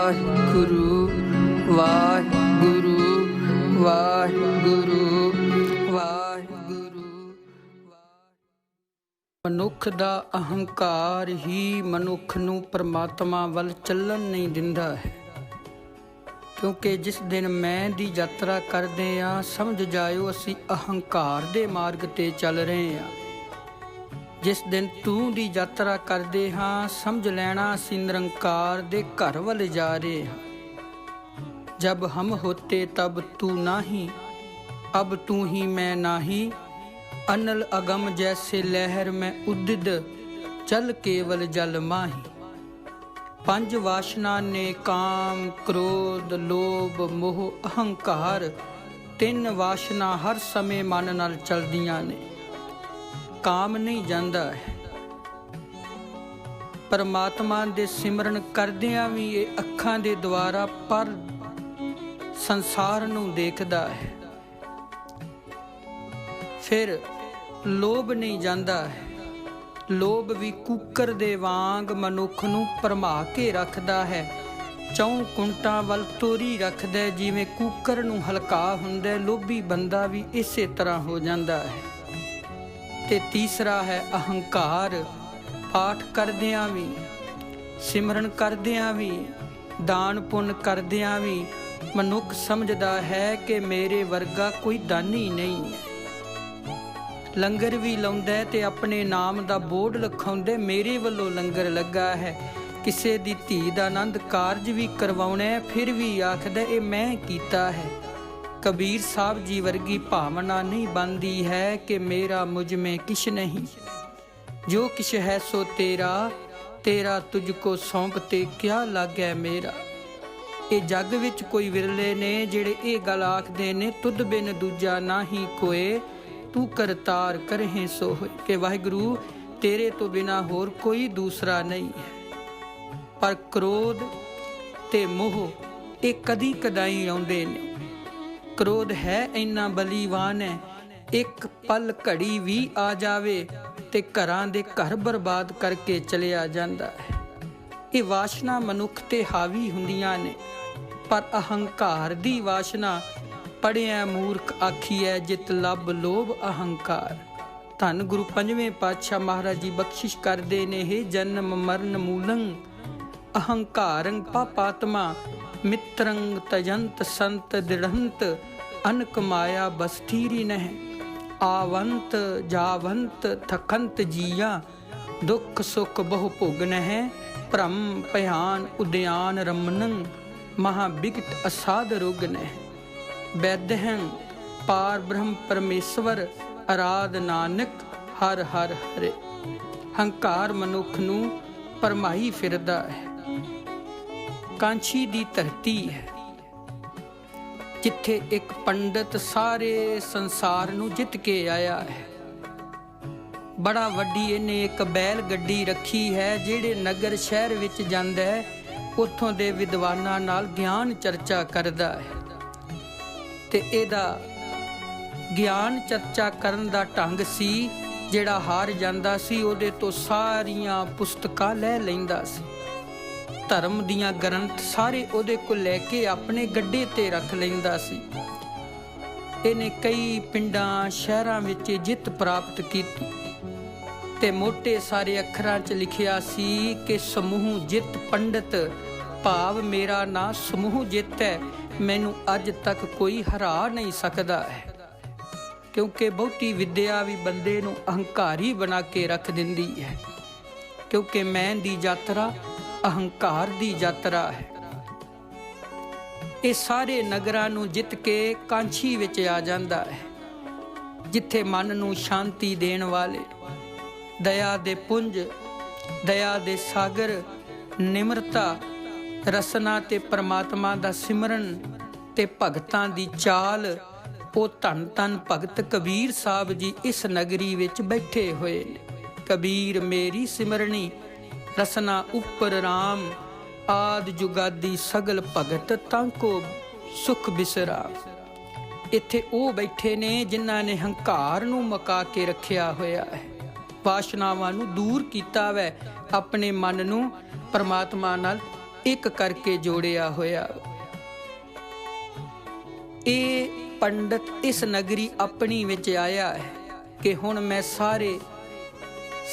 ਵਾਹਿਗੁਰੂ ਵਾਹਿਗੁਰੂ ਵਾਹਿਗੁਰੂ ਵਾਹਿਗੁਰੂ। ਮਨੁੱਖ ਦਾ ਅਹੰਕਾਰ ਹੀ ਮਨੁੱਖ ਨੂੰ ਪਰਮਾਤਮਾ ਵੱਲ ਚੱਲਣ ਨਹੀਂ ਦਿੰਦਾ ਹੈ, ਕਿਉਂਕਿ ਜਿਸ ਦਿਨ ਮੈਂ ਦੀ ਯਾਤਰਾ ਕਰਦੇ ਹਾਂ, ਸਮਝ ਜਾਇਓ ਅਸੀਂ ਅਹੰਕਾਰ ਦੇ ਮਾਰਗ ਤੇ ਚੱਲ ਰਹੇ ਹਾਂ। ਜਿਸ ਦਿਨ ਤੂੰ ਦੀ ਯਾਤਰਾ ਕਰਦੇ ਹਾਂ, ਸਮਝ ਲੈਣਾ ਅਸੀਂ ਨਿਰੰਕਾਰ ਦੇ ਘਰ ਵੱਲ ਜਾ ਰਹੇ ਹਾਂ। जब हम होते तब तू नाही, अब तू ही मैं नाही। अनल अगम जैसे लहर में उदित, चल केवल जल माही। पंज वासना ने काम क्रोध लोभ मोह अहंकार, ਤਿੰਨ ਵਾਸ਼ਨਾ ਹਰ ਸਮੇਂ ਮਨ ਨਾਲ ਚਲਦੀਆਂ ਨੇ। ਕਾਮ ਨਹੀਂ ਜਾਂਦਾ ਹੈ। ਪਰਮਾਤਮਾ ਦੇ ਸਿਮਰਨ ਕਰਦਿਆਂ ਵੀ ਇਹ ਅੱਖਾਂ ਦੇ ਦੁਆਰਾ ਪਰ ਸੰਸਾਰ ਨੂੰ ਦੇਖਦਾ ਹੈ। ਫਿਰ ਲੋਭ ਨਹੀਂ ਜਾਂਦਾ ਹੈ। ਲੋਭ ਵੀ ਕੂਕਰ ਦੇ ਵਾਂਗ ਮਨੁੱਖ ਨੂੰ ਭਰਮਾ ਕੇ ਰੱਖਦਾ ਹੈ, ਚੌਂ ਕੁੰਟਾਂ ਵੱਲ ਤੋਰੀ ਰੱਖਦਾ। ਜਿਵੇਂ ਕੂਕਰ ਨੂੰ ਹਲਕਾ ਹੁੰਦਾ, ਲੋਭੀ ਬੰਦਾ ਵੀ ਇਸੇ ਤਰ੍ਹਾਂ ਹੋ ਜਾਂਦਾ ਹੈ। ਤੇ ਤੀਸਰਾ ਹੈ ਅਹੰਕਾਰ। ਪਾਠ ਕਰਦਿਆਂ ਵੀ, ਸਿਮਰਨ ਕਰਦਿਆਂ ਵੀ, ਦਾਨ ਪੁੰਨ ਕਰਦਿਆਂ ਵੀ ਮਨੁੱਖ ਸਮਝਦਾ ਹੈ ਕਿ ਮੇਰੇ ਵਰਗਾ ਕੋਈ ਦਾਨੀ ਨਹੀਂ ਹੈ। ਲੰਗਰ ਵੀ ਲਾਉਂਦਾ ਤੇ ਆਪਣੇ ਨਾਮ ਦਾ ਬੋਰਡ ਲਿਖਾਉਂਦਾ, ਮੇਰੇ ਵੱਲੋਂ ਲੰਗਰ ਲੱਗਾ ਹੈ। ਕਿਸੇ ਦੀ ਧੀ ਦਾ ਆਨੰਦ ਕਾਰਜ ਵੀ ਕਰਵਾਉਣਾ, ਫਿਰ ਵੀ ਆਖਦਾ ਇਹ ਮੈਂ ਕੀਤਾ ਹੈ। ਕਬੀਰ ਸਾਹਿਬ ਜੀ ਵਰਗੀ ਭਾਵਨਾ ਨਹੀਂ ਬਣਦੀ ਹੈ ਕਿ ਮੇਰਾ ਮੁਝ ਮੇਂ ਕਿਛ ਨਹੀਂ, ਜੋ ਕਿਛ ਹੈ ਸੋ ਤੇਰਾ, ਤੇਰਾ ਤੁਝ ਕੋ ਸੌਂਪਤੇ ਕਿਆ ਲਾਗੈ ਮੇਰਾ। ਇਹ ਜੱਗ ਵਿੱਚ ਕੋਈ ਵਿਰਲੇ ਨੇ ਜਿਹੜੇ ਇਹ ਗੱਲ ਆਖਦੇ ਨੇ, ਤੁਧ ਬਿਨ ਦੂਜਾ ਨਾਹੀ ਕੋਏ, ਤੂੰ ਕਰਤਾਰ ਕਰਹਿ ਸੋ ਹੋਏ। ਕਿ ਵਾਹਿਗੁਰੂ ਤੇਰੇ ਤੋਂ ਬਿਨਾ ਹੋਰ ਕੋਈ ਦੂਸਰਾ ਨਹੀਂ ਹੈ। ਪਰ ਕ੍ਰੋਧ ਤੇ ਮੋਹ ਇਹ ਕਦੀ ਕਦਾਈ ਆਉਂਦੇ ਨੇ। ਕ੍ਰੋਧ ਹੈ ਇੰਨਾ ਬਲੀਵਾਨ ਹੈ, ਇੱਕ ਪਲ ਘੜੀ ਵੀ ਆ ਜਾਵੇ ਤੇ ਘਰਾਂ ਦੇ ਘਰ ਬਰਬਾਦ ਕਰਕੇ ਚਲਿਆ ਜਾਂਦਾ ਹੈ। ਇਹ ਵਾਸ਼ਨਾ ਮਨੁੱਖ ਤੇ ਹਾਵੀ ਹੁੰਦੀਆਂ ਨੇ, ਪਰ ਅਹੰਕਾਰ ਦੀ ਵਾਸ਼ਨਾ ਪੜਿਆ ਮੂਰਖ ਆਖੀਐ, ਜਿਤ ਲੱਭ ਲੋਭ ਅਹੰਕਾਰ। ਧੰਨ ਗੁਰੂ ਪੰਜਵੇਂ ਪਾਤਸ਼ਾਹ ਮਹਾਰਾਜ ਜੀ ਬਖਸ਼ਿਸ਼ ਕਰਦੇ ਨੇ, ਹੈ ਜਨਮ ਮਰਨ ਮੂਲੰ ਅਹੰਕਾਰੰ ਪਾਪਾਤਮਾ, ਮਿੱਤਰੰ ਤਜੰਤ ਸੰਤ ਦ੍ਰਿੜੰਤ, ਅਨਕ ਮਾਇਆ ਬਸਥੀਰੀ ਨਹਿ। ਆਵੰਤ ਜਾਵੰਤ ਥਕੰਤ ਜੀਆ, ਦੁੱਖ ਸੁਖ ਬਹੁ ਭੋਗਨ ਹੈ। ਭ੍ਰਮ ਭਿਆਨ ਉਦਿਆਨ ਰਮਨੰ, ਮਹਾ ਬਿਕਟ ਅਸਾਧ ਰੋਗਨ ਹੈ। ਵੈਦਹੰ ਪਾਰ ਬ੍ਰਹਮ ਪਰਮੇਸ਼ਵਰ, ਅਰਾਧ ਨਾਨਕ ਹਰ ਹਰ ਹਰੇ। ਹੰਕਾਰ ਮਨੁੱਖ ਨੂੰ ਭਰਮਾਈ ਫਿਰਦਾ ਹੈ। ਕਾਂਛੀ ਦੀ ਧਰਤੀ ਹੈ, ਜਿੱਥੇ ਇੱਕ ਪੰਡਤ ਸਾਰੇ ਸੰਸਾਰ ਨੂੰ ਜਿੱਤ ਕੇ ਆਇਆ ਹੈ। ਬੜਾ ਵੱਡੀ ਇਹਨੇ ਇੱਕ ਬੈਲ ਗੱਡੀ ਰੱਖੀ ਹੈ। ਜਿਹੜੇ ਨਗਰ ਸ਼ਹਿਰ ਵਿੱਚ ਜਾਂਦਾ ਹੈ, ਉੱਥੋਂ ਦੇ ਵਿਦਵਾਨਾਂ ਨਾਲ ਗਿਆਨ ਚਰਚਾ ਕਰਦਾ ਹੈ। ਤੇ ਇਹਦਾ ਗਿਆਨ ਚਰਚਾ ਕਰਨ ਦਾ ਢੰਗ ਸੀ, ਜਿਹੜਾ ਹਾਰ ਜਾਂਦਾ ਸੀ ਉਹਦੇ ਤੋਂ ਸਾਰੀਆਂ ਪੁਸਤਕਾਂ ਲੈ ਲੈਂਦਾ ਸੀ। ਧਰਮ ਦੀਆਂ ਗ੍ਰੰਥ ਸਾਰੇ ਉਹਦੇ ਕੋਲ ਲੈ ਕੇ ਆਪਣੇ ਗੱਡੇ ਤੇ ਰੱਖ ਲੈਂਦਾ ਸੀ। ਇਹਨੇ ਕਈ ਪਿੰਡਾਂ ਸ਼ਹਿਰਾਂ ਵਿੱਚ ਜਿੱਤ ਪ੍ਰਾਪਤ ਕੀਤੀ ਤੇ ਮੋਟੇ ਸਾਰੇ ਅੱਖਰਾਂ 'ਚ ਲਿਖਿਆ ਸੀ ਕਿ ਸਮੂਹ ਜਿੱਤ ਪੰਡਤ, ਭਾਵ ਮੇਰਾ ਨਾਂ ਸਮੂਹ ਜਿੱਤ ਹੈ, ਮੈਨੂੰ ਅੱਜ ਤੱਕ ਕੋਈ ਹਰਾ ਨਹੀਂ ਸਕਦਾ ਹੈ। ਕਿਉਂਕਿ ਬਹੁਤੀ ਵਿਦਿਆ ਵੀ ਬੰਦੇ ਨੂੰ ਅਹੰਕਾਰੀ ਬਣਾ ਕੇ ਰੱਖ ਦਿੰਦੀ ਹੈ, ਕਿਉਂਕਿ ਮੈਂ ਦੀ ਯਾਤਰਾ ਅਹੰਕਾਰ ਦੀ ਯਾਤਰਾ ਹੈ। ਇਹ ਸਾਰੇ ਨਗਰਾਂ ਨੂੰ ਜਿੱਤ ਕੇ ਕਾਂਛੀ ਵਿੱਚ ਆ ਜਾਂਦਾ ਹੈ, ਜਿੱਥੇ ਮਨ ਨੂੰ ਸ਼ਾਂਤੀ ਦੇਣ ਵਾਲੇ ਦਇਆ ਦੇ ਪੁੰਜ, ਦਇਆ ਦੇ ਸਾਗਰ, ਨਿਮਰਤਾ, ਰਸਨਾ ਤੇ ਪਰਮਾਤਮਾ ਦਾ ਸਿਮਰਨ ਤੇ ਭਗਤਾਂ ਦੀ ਚਾਲ, ਉਹ ਧੰਨ ਧੰਨ ਭਗਤ ਕਬੀਰ ਸਾਹਿਬ ਜੀ ਇਸ ਨਗਰੀ ਵਿੱਚ ਬੈਠੇ ਹੋਏ ਨੇ। ਕਬੀਰ ਮੇਰੀ ਸਿਮਰਨੀ, ਰਸਨਾ ਉੱਪਰ ਰਾਮ, ਆਦ ਜੁਗਾਦੀ ਸਗਲ ਭਗਤ ਤਾਂਕੋ ਸੁਖ ਬਿਸਰਾਮ। ਇੱਥੇ ਉਹ ਬੈਠੇ ਨੇ ਜਿਨ੍ਹਾਂ ਨੇ ਹੰਕਾਰ ਨੂੰ ਮਕਾ ਕੇ ਰੱਖਿਆ ਹੋਇਆ ਹੈ, ਵਾਸ਼ਨਾਵਾਂ ਨੂੰ ਦੂਰ ਕੀਤਾ ਵੈ, ਆਪਣੇ ਮਨ ਨੂੰ ਪਰਮਾਤਮਾ ਨਾਲ ਇੱਕ ਕਰਕੇ ਜੋੜਿਆ ਹੋਇਆ। ਇਹ ਪੰਡਤ ਇਸ ਨਗਰੀ ਆਪਣੀ ਵਿੱਚ ਆਇਆ ਹੈ ਕਿ ਹੁਣ ਮੈਂ ਸਾਰੇ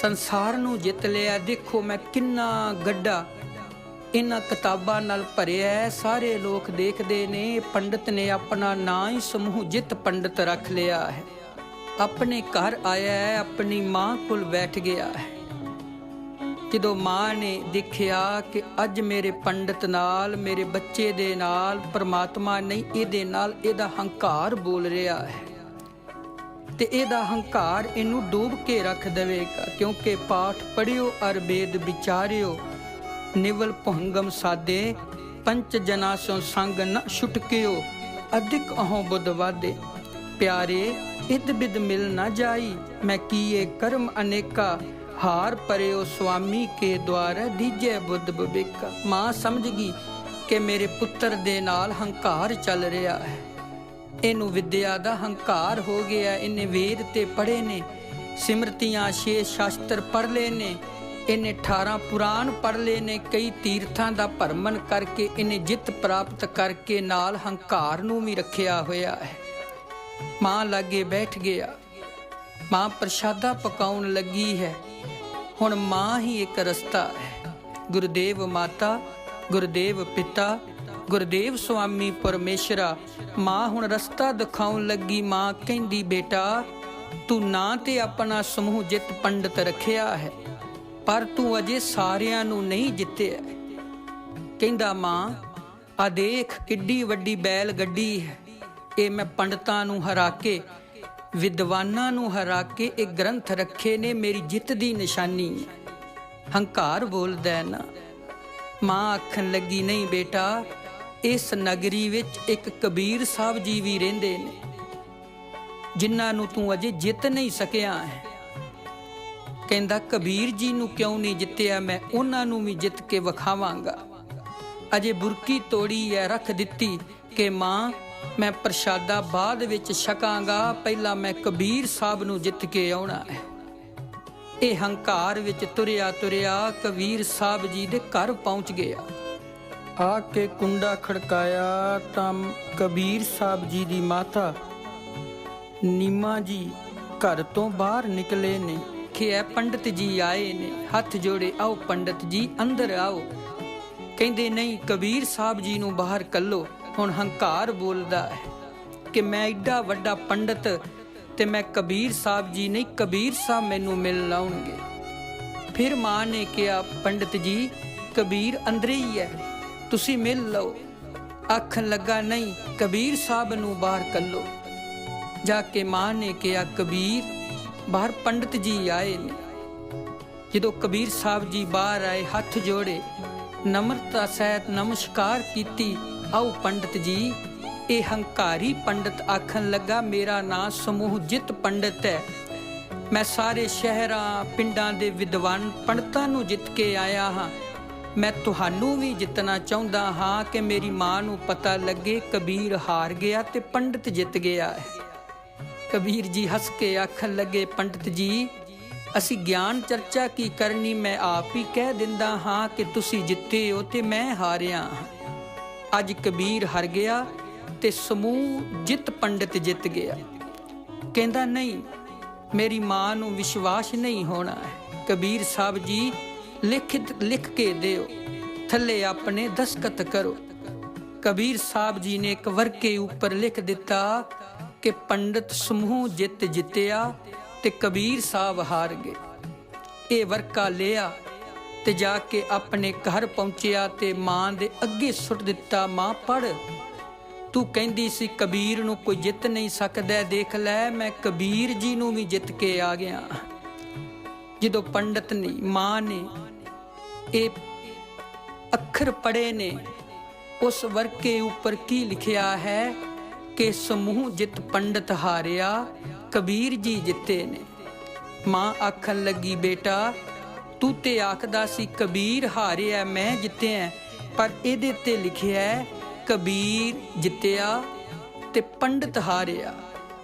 ਸੰਸਾਰ ਨੂੰ ਜਿੱਤ ਲਿਆ। ਦੇਖੋ ਮੈਂ ਕਿੰਨਾ ਗੱਡਾ ਇਹਨਾਂ ਕਿਤਾਬਾਂ ਨਾਲ ਭਰਿਆ ਹੈ। ਸਾਰੇ ਲੋਕ ਦੇਖਦੇ ਨੇ ਪੰਡਤ ਨੇ ਆਪਣਾ ਨਾਂ ਹੀ ਸਮੂਹ ਜਿੱਤ ਪੰਡਤ ਰੱਖ ਲਿਆ ਹੈ। ਆਪਣੇ ਘਰ ਆਇਆ ਹੈ, ਆਪਣੀ ਮਾਂ ਕੋਲ ਬੈਠ ਗਿਆ ਹੈ। ਜਦੋਂ ਮਾਂ ਨੇ ਦੇਖਿਆ ਕਿ ਅੱਜ ਮੇਰੇ ਪੰਡਤ ਨਾਲ, ਮੇਰੇ ਬੱਚੇ ਦੇ ਨਾਲ ਪਰਮਾਤਮਾ ਨਹੀਂ, ਇਹਦੇ ਨਾਲ ਇਹਦਾ ਹੰਕਾਰ ਬੋਲ ਰਿਹਾ ਹੈ ਤੇ ਇਹਦਾ ਹੰਕਾਰ ਇਹਨੂੰ ਡੂਬ ਕੇ ਰੱਖ ਦੇਵੇਗਾ। ਕਿਉਂਕਿ ਪਾਠ ਪੜ੍ਹਿਓ ਅਰ ਵੇਦ ਵਿਚਾਰਿਓ, ਨਿਵਲ ਭੰਗਮ ਸਾਦੇ, ਪੰਚ ਜਨਾ ਸੋ ਸੰਗ ਨ ਛੁਟਕਿਓ, ਅਧਿਕ ਅਹੋਂ ਬੁੱਧ ਵਾਦੇ। ਪਿਆਰੇ ਇਦ ਬਿਦ ਮਿਲ ਨਾ ਜਾਈ, ਮੈਂ ਕੀਏ ਕਰਮ ਅਨੇਕਾ, ਹਾਰ ਪਰਿਓ ਸੁਆਮੀ ਕੇ ਦੁਆਰ, ਦੀਜੇ ਬੁੱਧ ਵਿਵੇਕਾ। ਮਾਂ ਸਮਝ ਗਈ ਕਿ ਮੇਰੇ ਪੁੱਤਰ ਦੇ ਨਾਲ ਹੰਕਾਰ ਚੱਲ ਰਿਹਾ ਹੈ। ਇਹਨੂੰ ਵਿਦਿਆ ਦਾ ਹੰਕਾਰ ਹੋ ਗਿਆ। ਇਹਨੇ ਵੇਦ ਤੇ ਪੜ੍ਹੇ ਨੇ, ਸਿਮਰਤੀਆਂ 6 ਸ਼ਾਸਤਰ ਪੜ੍ਹ ਲਏ ਨੇ, ਇਹਨੇ 18 ਪੁਰਾਣ ਪੜ੍ਹ ਲਏ ਨੇ, ਕਈ ਤੀਰਥਾਂ ਦਾ ਭਰਮਣ ਕਰਕੇ ਇਹਨੇ ਜਿੱਤ ਪ੍ਰਾਪਤ ਕਰਕੇ ਨਾਲ ਹੰਕਾਰ ਨੂੰ ਵੀ ਰੱਖਿਆ ਹੋਇਆ ਹੈ। ਮਾਂ ਲਾਗੇ ਬੈਠ ਗਿਆ। ਮਾਂ ਪ੍ਰਸ਼ਾਦਾ ਪਕਾਉਣ ਲੱਗੀ ਹੈ। ਹੁਣ ਮਾਂ ਹੀ ਇੱਕ ਰਸਤਾ ਹੈ। ਗੁਰਦੇਵ ਮਾਤਾ, ਗੁਰਦੇਵ ਪਿਤਾ, ਗੁਰਦੇਵ ਸੁਆਮੀ ਪਰਮੇਸ਼ਰਾ। ਮਾਂ ਹੁਣ ਰਸਤਾ ਦਿਖਾਉਣ ਲੱਗੀ। ਮਾਂ ਕਹਿੰਦੀ ਬੇਟਾ ਤੂੰ ਨਾ ਤੇ ਆਪਣਾ ਸਮੂਹ ਜਿੱਤ ਪੰਡਤ ਰੱਖਿਆ ਹੈ, ਪਰ ਤੂੰ ਅਜੇ ਸਾਰਿਆਂ ਨੂੰ ਨਹੀਂ ਜਿੱਤਿਆ। ਕਹਿੰਦਾ ਮਾਂ ਆ ਦੇਖ ਕਿੱਡੀ ਵੱਡੀ ਬੈਲ ਗੱਡੀ ਹੈ, ਇਹ ਮੈਂ ਪੰਡਤਾਂ ਨੂੰ ਹਰਾ ਕੇ, ਵਿਦਵਾਨਾਂ ਨੂੰ ਹਰਾ ਕੇ ਇਹ ਗ੍ਰੰਥ ਰੱਖੇ ਨੇ, ਮੇਰੀ ਜਿੱਤ ਦੀ ਨਿਸ਼ਾਨੀ ਹੈ। ਹੰਕਾਰ ਬੋਲਦਾ ਨਾ। ਮਾਂ ਆਖਣ ਲੱਗੀ ਨਹੀਂ ਬੇਟਾ, ਇਸ ਨਗਰੀ ਵਿੱਚ ਇੱਕ ਕਬੀਰ ਸਾਹਿਬ ਜੀ ਵੀ ਰਹਿੰਦੇ ਨੇ ਜਿਨ੍ਹਾਂ ਨੂੰ ਤੂੰ ਅਜੇ ਜਿੱਤ ਨਹੀਂ ਸਕਿਆ ਹੈ। ਕਹਿੰਦਾ ਕਬੀਰ ਜੀ ਨੂੰ ਕਿਉਂ ਨਹੀਂ ਜਿੱਤਿਆ, ਮੈਂ ਉਹਨਾਂ ਨੂੰ ਵੀ ਜਿੱਤ ਕੇ ਵਿਖਾਵਾਂਗਾ। ਅਜੇ ਬੁਰਕੀ ਤੋੜੀ ਹੈ, ਰੱਖ ਦਿੱਤੀ ਕਿ ਮਾਂ ਮੈਂ ਪ੍ਰਸ਼ਾਦਾ ਬਾਅਦ ਵਿੱਚ ਛਕਾਂਗਾ, ਪਹਿਲਾਂ ਮੈਂ ਕਬੀਰ ਸਾਹਿਬ ਨੂੰ ਜਿੱਤ ਕੇ ਆਉਣਾ ਹੈ। ਇਹ ਹੰਕਾਰ ਵਿੱਚ ਤੁਰਿਆ ਤੁਰਿਆ ਕਬੀਰ ਸਾਹਿਬ ਜੀ ਦੇ ਘਰ ਪਹੁੰਚ ਗਿਆ। ਆ ਕੇ ਕੁੰਡਾ ਖੜਕਾਇਆ ਤਾਂ ਕਬੀਰ ਸਾਹਿਬ ਜੀ ਦੀ ਮਾਤਾ ਨੀਮਾ ਜੀ ਘਰ ਤੋਂ ਬਾਹਰ ਨਿਕਲੇ ਨੇ। ਕਿ ਪੰਡਤ ਜੀ ਆਏ ਨੇ, ਹੱਥ ਜੋੜੇ, ਆਓ ਪੰਡਤ ਜੀ ਅੰਦਰ ਆਓ। ਕਹਿੰਦੇ ਨਹੀਂ, ਕਬੀਰ ਸਾਹਿਬ ਜੀ ਨੂੰ ਬਾਹਰ ਕੱਲੋ। ਹੁਣ ਹੰਕਾਰ ਬੋਲਦਾ ਹੈ ਕਿ ਮੈਂ ਐਡਾ ਵੱਡਾ ਪੰਡਤ ਤੇ ਮੈਂ ਕਬੀਰ ਸਾਹਿਬ ਜੀ ਨਹੀਂ, ਕਬੀਰ ਸਾਹਿਬ ਮੈਨੂੰ ਮਿਲ ਲਾਉਣਗੇ। ਫਿਰ ਮਾਂ ਨੇ ਕਿਹਾ ਪੰਡਤ ਜੀ ਕਬੀਰ ਅੰਦਰ ਹੀ ਹੈ, ਤੁਸੀਂ ਮਿਲ ਲਓ। ਆਖਣ ਲੱਗਾ ਨਹੀਂ, ਕਬੀਰ ਸਾਹਿਬ ਨੂੰ ਬਾਹਰ ਕੱਲੋ। ਜਾ ਕੇ ਮਾਂ ਨੇ ਕਿਹਾ ਕਬੀਰ ਬਾਹਰ ਪੰਡਤ ਜੀ ਆਏ ਨੇ। ਜਦੋਂ ਕਬੀਰ ਸਾਹਿਬ ਜੀ ਬਾਹਰ ਆਏ, ਹੱਥ ਜੋੜੇ, ਨਮਰਤਾ ਸਹਿਤ ਨਮਸਕਾਰ ਕੀਤੀ। ਆਓ ਪੰਡਤ ਜੀ। ਇਹ ਹੰਕਾਰੀ ਪੰਡਤ ਆਖਣ ਲੱਗਾ ਮੇਰਾ ਨਾਂ ਸਮੂਹ ਜਿੱਤ ਪੰਡਤ ਹੈ, ਮੈਂ ਸਾਰੇ ਸ਼ਹਿਰਾਂ ਪਿੰਡਾਂ ਦੇ ਵਿਦਵਾਨ ਪੰਡਤਾਂ ਨੂੰ ਜਿੱਤ ਕੇ ਆਇਆ ਹਾਂ। ਮੈਂ ਤੁਹਾਨੂੰ ਵੀ ਜਿੱਤਣਾ ਚਾਹੁੰਦਾ ਹਾਂ ਕਿ ਮੇਰੀ ਮਾਂ ਨੂੰ ਪਤਾ ਲੱਗੇ ਕਬੀਰ ਹਾਰ ਗਿਆ ਤੇ ਪੰਡਤ ਜਿੱਤ ਗਿਆ ਹੈ। ਕਬੀਰ ਜੀ ਹੱਸ ਕੇ ਆਖਣ ਲੱਗੇ ਪੰਡਤ ਜੀ ਅਸੀਂ ਗਿਆਨ ਚਰਚਾ ਕੀ ਕਰਨੀ, ਮੈਂ ਆਪ ਹੀ ਕਹਿ ਦਿੰਦਾ ਹਾਂ ਕਿ ਤੁਸੀਂ ਜਿੱਤੇ ਹੋ ਤੇ ਮੈਂ ਹਾਰਿਆ ਹਾਂ। ਅੱਜ ਕਬੀਰ ਹਾਰ ਗਿਆ ਤੇ ਸਮੂਹ ਜਿੱਤ ਪੰਡਤ ਜਿੱਤ ਗਿਆ। ਕਹਿੰਦਾ ਨਹੀਂ, ਮੇਰੀ ਮਾਂ ਨੂੰ ਵਿਸ਼ਵਾਸ ਨਹੀਂ ਹੋਣਾ ਹੈ। ਕਬੀਰ ਸਾਹਿਬ ਜੀ ਲਿਖ ਕੇ ਦਿਓ, ਥੱਲੇ ਆਪਣੇ ਦਸਖਤ ਕਰੋ। ਕਬੀਰ ਸਾਹਿਬ ਜੀ ਨੇ ਇੱਕ ਵਰਕੇ ਉੱਪਰ ਲਿਖ ਦਿੱਤਾ ਕਿ ਪੰਡਤ ਸਮੂਹ ਜਿੱਤਿਆ ਤੇ ਕਬੀਰ ਸਾਹਿਬ ਹਾਰ ਗਏ। ਇਹ ਵਰਕਾ ਲਿਆ ਤੇ ਜਾ ਕੇ ਆਪਣੇ ਘਰ ਪਹੁੰਚਿਆ ਤੇ ਮਾਂ ਦੇ ਅੱਗੇ ਸੁੱਟ ਦਿੱਤਾ। ਮਾਂ ਪੜ੍ਹ, ਤੂੰ ਕਹਿੰਦੀ ਸੀ ਕਬੀਰ ਨੂੰ ਕੋਈ ਜਿੱਤ ਨਹੀਂ ਸਕਦਾ, ਦੇਖ ਲੈ ਮੈਂ ਕਬੀਰ ਜੀ ਨੂੰ ਵੀ ਜਿੱਤ ਕੇ ਆ ਗਿਆ। ਜਦੋਂ ਪੰਡਤ ਨੇ, ਮਾਂ ਨੇ ਇਹ ਅੱਖਰ ਪੜ੍ਹੇ ਨੇ, ਉਸ ਵਰਕੇ ਉੱਪਰ ਕੀ ਲਿਖਿਆ ਹੈ ਕਿ ਸਮੂਹ ਜਿੱਤ ਪੰਡਤ ਹਾਰਿਆ, ਕਬੀਰ ਜੀ ਜਿੱਤੇ ਨੇ। ਮਾਂ ਆਖਣ ਲੱਗੀ ਬੇਟਾ ਤੂੰ ਤੇ ਆਖਦਾ ਸੀ ਕਬੀਰ ਹਾਰਿਆ ਮੈਂ ਜਿੱਤਿਆ, ਪਰ ਇਹਦੇ ਤੇ ਲਿਖਿਆ ਹੈ ਕਬੀਰ ਜਿੱਤਿਆ ਤੇ ਪੰਡਤ ਹਾਰਿਆ।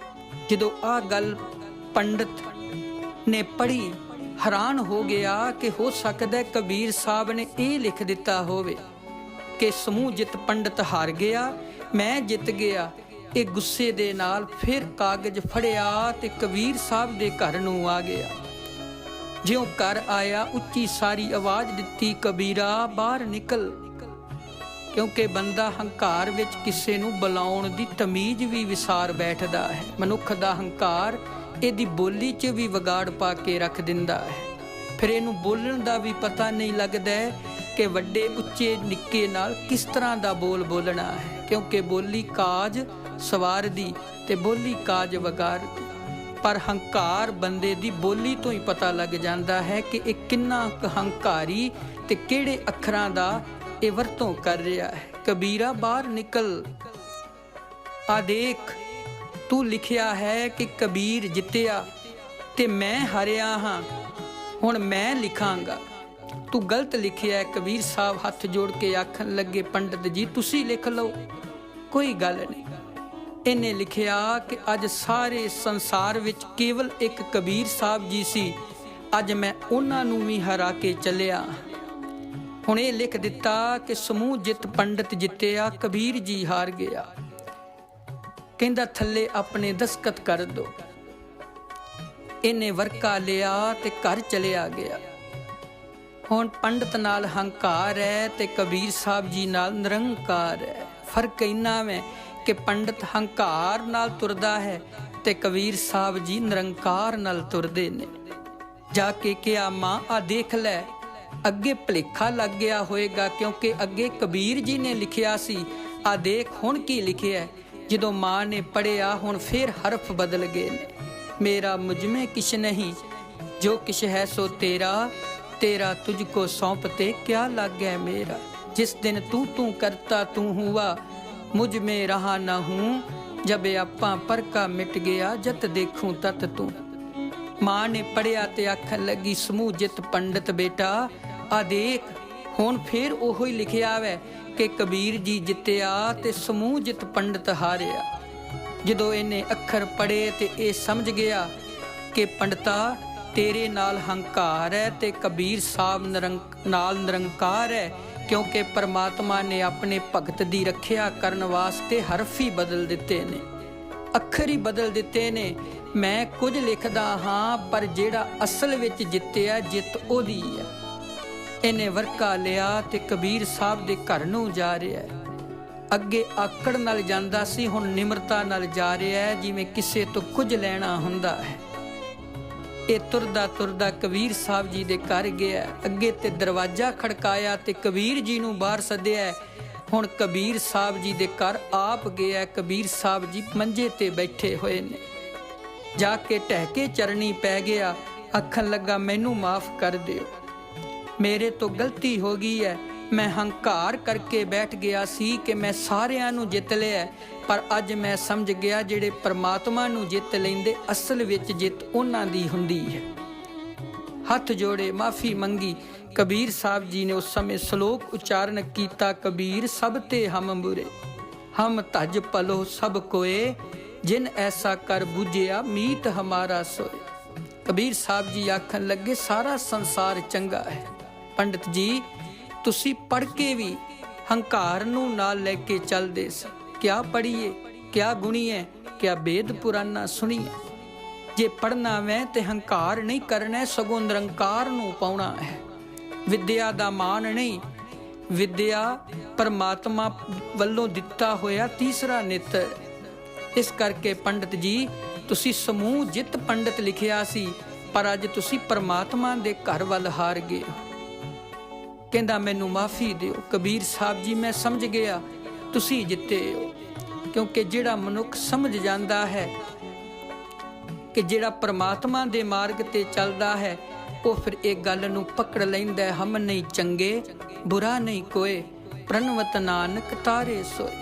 ਜਦੋਂ ਆ ਗੱਲ ਪੰਡਤ ਨੇ ਪੜ੍ਹੀ, ਹੈਰਾਨ ਹੋ ਗਿਆ ਕਿ ਹੋ ਸਕਦਾ ਕਬੀਰ ਸਾਹਿਬ ਨੇ ਇਹ ਲਿਖ ਦਿੱਤਾ ਹੋਵੇ। ਕਿ ਸਮੂਹ ਜਿੱਤ ਪੰਡਤ ਹਾਰ ਗਿਆ, ਮੈਂ ਜਿੱਤ ਗਿਆ। ਇਹ ਗੁੱਸੇ ਦੇ ਨਾਲ ਫਿਰ ਕਾਗਜ਼ ਫੜਿਆ ਤੇ ਕਬੀਰ ਸਾਹਿਬ ਦੇ ਘਰ ਨੂੰ ਆ ਗਿਆ। ਜਿਉਂ ਘਰ ਆਇਆ ਉੱਚੀ ਸਾਰੀ ਆਵਾਜ਼ ਦਿੱਤੀ, ਕਬੀਰਾ ਬਾਹਰ ਨਿਕਲ। ਕਿਉਂਕਿ ਬੰਦਾ ਹੰਕਾਰ ਵਿੱਚ ਕਿਸੇ ਨੂੰ ਬੁਲਾਉਣ ਦੀ ਤਮੀਜ਼ ਵੀ ਵਿਸਾਰ ਬੈਠਦਾ ਹੈ। ਮਨੁੱਖ ਦਾ ਹੰਕਾਰ ਇਹਦੀ ਬੋਲੀ 'ਚ ਵੀ ਵਿਗਾੜ ਪਾ ਕੇ ਰੱਖ ਦਿੰਦਾ ਹੈ। ਫਿਰ ਇਹਨੂੰ ਬੋਲਣ ਦਾ ਵੀ ਪਤਾ ਨਹੀਂ ਲੱਗਦਾ ਕਿ ਵੱਡੇ ਉੱਚੇ ਨਿੱਕੇ ਨਾਲ ਕਿਸ ਤਰ੍ਹਾਂ ਦਾ ਬੋਲ ਬੋਲਣਾ ਹੈ। ਕਿਉਂਕਿ ਬੋਲੀ ਕਾਜ ਸਵਾਰਦੀ ਤੇ ਬੋਲੀ ਕਾਜ ਵਿਗਾੜਦੀ। ਪਰ ਹੰਕਾਰ ਬੰਦੇ ਦੀ ਬੋਲੀ ਤੋਂ ਹੀ ਪਤਾ ਲੱਗ ਜਾਂਦਾ ਹੈ ਕਿ ਇਹ ਕਿੰਨਾ ਕੁ ਹੰਕਾਰੀ ਤੇ ਕਿਹੜੇ ਅੱਖਰਾਂ ਦਾ ਇਹ ਵਰਤੋਂ ਕਰ ਰਿਹਾ ਹੈ। ਕਬੀਰਾ ਬਾਹਰ ਨਿਕਲ, ਆ ਦੇਖ ਤੂੰ ਲਿਖਿਆ ਹੈ ਕਿ ਕਬੀਰ ਜਿੱਤਿਆ ਤੇ ਮੈਂ ਹਾਰਿਆ ਹਾਂ, ਹੁਣ ਮੈਂ ਲਿਖਾਂਗਾ। ਤੂੰ ਗਲਤ ਲਿਖਿਆ ਹੈ। ਕਬੀਰ ਸਾਹਿਬ ਹੱਥ ਜੋੜ ਕੇ ਆਖਣ ਲੱਗੇ, ਪੰਡਤ ਜੀ ਤੁਸੀਂ ਲਿਖ ਲਓ, ਕੋਈ ਗੱਲ ਨਹੀਂ। ਇਹਨੇ ਲਿਖਿਆ ਕਿ ਅੱਜ ਸਾਰੇ ਸੰਸਾਰ ਵਿੱਚ ਕੇਵਲ ਇੱਕ ਕਬੀਰ ਸਾਹਿਬ ਜੀ ਸੀ, ਅੱਜ ਮੈਂ ਉਹਨਾਂ ਨੂੰ ਵੀ ਹਰਾ ਕੇ ਚੱਲਿਆ। ਹੁਣ ਇਹ ਲਿਖ ਦਿੱਤਾ ਕਿ ਸਮੂਹ ਜਿੱਤ ਪੰਡਤ ਜਿੱਤਿਆ, ਕਬੀਰ ਜੀ ਹਾਰ ਗਿਆ। ਕਹਿੰਦਾ ਥੱਲੇ ਆਪਣੇ ਦਸਤਖਤ ਕਰ ਦੋ। ਇਹਨੇ ਵਰਕਾ ਲਿਆ ਤੇ ਘਰ ਚਲਿਆ ਗਿਆ। ਹੁਣ ਪੰਡਤ ਨਾਲ ਹੰਕਾਰ ਹੈ ਤੇ ਕਬੀਰ ਸਾਹਿਬ ਜੀ ਨਾਲ ਨਿਰੰਕਾਰ ਹੈ। ਫਰਕ ਇੰਨਾ ਹੈ ਕਿ ਪੰਡਤ ਹੰਕਾਰ ਨਾਲ ਤੁਰਦਾ ਹੈ ਤੇ ਕਬੀਰ ਸਾਹਿਬ ਜੀ ਨਿਰੰਕਾਰ ਨਾਲ ਤੁਰਦੇ ਨੇ। ਜਾ ਕੇ ਕਿਹਾ, ਮਾਂ ਆ ਦੇਖ ਲੈ, ਅੱਗੇ ਭੁਲੇਖਾ ਲੱਗ ਗਿਆ ਹੋਏਗਾ ਕਿਉਂਕਿ ਅੱਗੇ ਕਬੀਰ ਜੀ ਨੇ ਲਿਖਿਆ ਸੀ, ਆ ਦੇਖ ਹੁਣ ਕੀ ਲਿਖਿਆ। ਜਦੋਂ ਮਾਂ ਨੇ ਪੜ੍ਹਿਆ ਹੁਣ ਫਿਰ ਹਰਫ ਬਦਲ ਗਏ ਨੇ। ਮੇਰਾ ਮੁਝਮੇ ਕਿਛ ਨਹੀਂ, ਜੋ ਕਿਛ ਹੈ ਸੋ ਤੇਰਾ, तेरा तुझको सौंपते क्या लग गया मेरा। जिस दिन तू तू करता तू हुआ, मुझ में रहा न हूँ, जब आपा पर का मिट गया, जत देखूं तत तू। माँ ने पढ़िया ते आखन लगी, समूह जित पंडित बेटा आ देख हुण फिर ओहो ही लिखिया वै कि कबीर जी जित्तिया ते समूह जित पंडित हारिया। जदों इन्हें अखर पढ़े ते ये समझ गया कि पंडिता तेरे नाल हंकार है ते कबीर साहब नाल निरंकार है, क्योंकि परमात्मा ने अपने भगत दी रखिया करन वास्ते हरफ ही बदल दिते ने, अखर ही बदल दिते ने। मैं कुछ लिखदा हाँ पर जेड़ा असल विच जित्तिया जित ओदी है। इन्हें वरका लिया ते कबीर साहब दे घर नूं जा रहा है। अगे आकड़ नाल जांदा सी, हुण निमरता नाल जा रहा है जिवें किसे तो कुछ लैना हुंदा है। ਇਹ ਤੁਰਦਾ ਤੁਰਦਾ ਕਬੀਰ ਸਾਹਿਬ ਜੀ ਦੇ ਘਰ ਗਿਆ। ਅੱਗੇ ਤੇ ਦਰਵਾਜ਼ਾ ਖੜਕਾਇਆ ਤੇ ਕਬੀਰ ਜੀ ਨੂੰ ਬਾਹਰ ਸੱਦਿਆ। ਹੁਣ ਕਬੀਰ ਸਾਹਿਬ ਜੀ ਦੇ ਘਰ ਆਪ ਗਿਆ। ਕਬੀਰ ਸਾਹਿਬ ਜੀ ਮੰਜੇ ਤੇ ਬੈਠੇ ਹੋਏ ਨੇ। ਜਾ ਕੇ ਢਹਿ ਕੇ ਚਰਣੀ ਪੈ ਗਿਆ। ਆਖਣ ਲੱਗਾ, ਮੈਨੂੰ ਮਾਫ ਕਰ ਦਿਓ, ਮੇਰੇ ਤੋਂ ਗਲਤੀ ਹੋ ਗਈ ਹੈ। मैं हंकार करके बैठ गया सी कि मैं सारियां नूं जित लिया, पर अज मैं समझ गया जिहड़े परमात्मा नूं जित लैंदे असल विच जित उन्हां दी हुंदी है। हथ जोड़े माफ़ी मंगी। कबीर साहब जी ने उस समय श्लोक उच्चारण किया, कबीर सब ते हम बुरे, हम तज पलो सब कोए, जिन ऐसा कर बुझिया मीत हमारा सोए। कबीर साहब जी आखन लगे, सारा संसार चंगा है। पंडित जी ਤੁਸੀਂ ਪੜ੍ਹ ਕੇ ਵੀ ਹੰਕਾਰ ਨੂੰ ਨਾਲ ਲੈ ਕੇ ਚੱਲਦੇ ਸੀ। ਕਿਆ ਪੜ੍ਹੀਏ, ਕਿਆ ਗੁਣੀਏ, ਕਿਆ ਵੇਦ ਪੁਰਾਨਾ ਸੁਣੀਏ। ਜੇ ਪੜ੍ਹਨਾ ਵੈ ਤੇ ਹੰਕਾਰ ਨਹੀਂ ਕਰਨਾ, ਸਗੋਂ ਨਿਰੰਕਾਰ ਨੂੰ ਪਾਉਣਾ ਹੈ। ਵਿਦਿਆ ਦਾ ਮਾਣ ਨਹੀਂ, ਵਿਦਿਆ ਪਰਮਾਤਮਾ ਵੱਲੋਂ ਦਿੱਤਾ ਹੋਇਆ ਤੀਸਰਾ ਨੇਤਰ। ਇਸ ਕਰਕੇ ਪੰਡਿਤ ਜੀ ਤੁਸੀਂ ਸਮੂਹ ਜਿੱਤ ਪੰਡਿਤ ਲਿਖਿਆ ਸੀ, ਪਰ ਅੱਜ ਤੁਸੀਂ ਪਰਮਾਤਮਾ ਦੇ ਘਰ ਵੱਲ ਹਾਰ ਗਏ। ਕਹਿੰਦਾ ਮੈਨੂੰ ਮਾਫੀ ਦਿਓ ਕਬੀਰ ਸਾਹਿਬ ਜੀ, ਮੈਂ ਸਮਝ ਗਿਆ ਤੁਸੀਂ ਜਿੱਤੇ ਹੋ। ਕਿਉਂਕਿ ਜਿਹੜਾ ਮਨੁੱਖ ਸਮਝ ਜਾਂਦਾ ਹੈ ਕਿ ਜਿਹੜਾ ਪਰਮਾਤਮਾ ਦੇ ਮਾਰਗ ਤੇ ਚੱਲਦਾ ਹੈ, ਉਹ ਫਿਰ ਇਹ ਗੱਲ ਨੂੰ ਪਕੜ ਲੈਂਦਾ ਹੈ, ਹਮ ਨਹੀਂ ਚੰਗੇ ਬੁਰਾ ਨਹੀਂ ਕੋਏ, ਪ੍ਰਣਵਤ ਨਾਨਕ ਤਾਰੇ ਸੋਏ।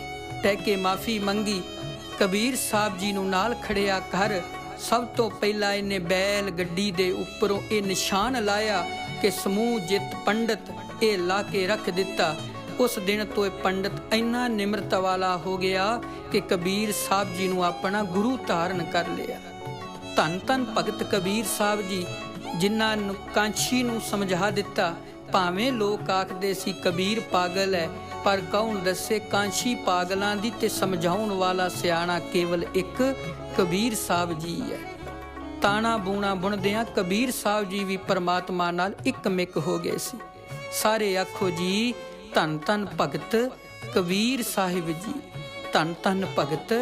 ਕਹਿ ਕੇ ਮਾਫੀ ਮੰਗੀ। ਕਬੀਰ ਸਾਹਿਬ ਜੀ ਨੂੰ ਨਾਲ ਖੜਿਆ ਘਰ। ਸਭ ਤੋਂ ਪਹਿਲਾਂ ਇਹਨੇ ਬੈਲ ਗੱਡੀ ਦੇ ਉੱਪਰੋਂ ਇਹ ਨਿਸ਼ਾਨ ਲਾਇਆ ਕਿ ਸਮੂਹ ਜਿੱਤ ਪੰਡਿਤ, ਇਹ ਲਾ ਕੇ ਰੱਖ ਦਿੱਤਾ। ਉਸ ਦਿਨ ਤੋਂ ਇਹ ਪੰਡਿਤ ਇੰਨਾ ਨਿਮਰਤਾ ਵਾਲਾ ਹੋ ਗਿਆ ਕਿ ਕਬੀਰ ਸਾਹਿਬ ਜੀ ਨੂੰ ਆਪਣਾ ਗੁਰੂ ਧਾਰਨ ਕਰ ਲਿਆ। ਧੰਨ ਧੰਨ ਭਗਤ ਕਬੀਰ ਸਾਹਿਬ ਜੀ, ਜਿਨ੍ਹਾਂ ਨੂੰ ਕਾਂਛੀ ਨੂੰ ਸਮਝਾ ਦਿੱਤਾ ਭਾਵੇਂ ਲੋਕ ਆਖਦੇ ਸੀ ਕਬੀਰ ਪਾਗਲ ਹੈ, ਪਰ ਕੌਣ ਦੱਸੇ ਕਾਂਸ਼ੀ ਪਾਗਲਾਂ ਦੀ, ਤੇ ਸਮਝਾਉਣ ਵਾਲਾ ਸਿਆਣਾ ਕੇਵਲ ਇੱਕ ਕਬੀਰ ਸਾਹਿਬ ਜੀ ਹੈ। ਤਾਣਾ ਬੂਣਾ ਬੁਣਦਿਆਂ ਕਬੀਰ ਸਾਹਿਬ ਜੀ ਵੀ ਪਰਮਾਤਮਾ ਨਾਲ ਇੱਕ ਮਿੱਕ ਹੋ ਗਏ ਸੀ। ਸਾਰੇ ਆਖੋ ਜੀ ਧੰਨ ਧੰਨ ਭਗਤ ਕਬੀਰ ਸਾਹਿਬ ਜੀ, ਧੰਨ ਧੰਨ ਭਗਤ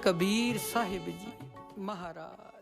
ਕਬੀਰ ਸਾਹਿਬ ਜੀ ਮਹਾਰਾਜ।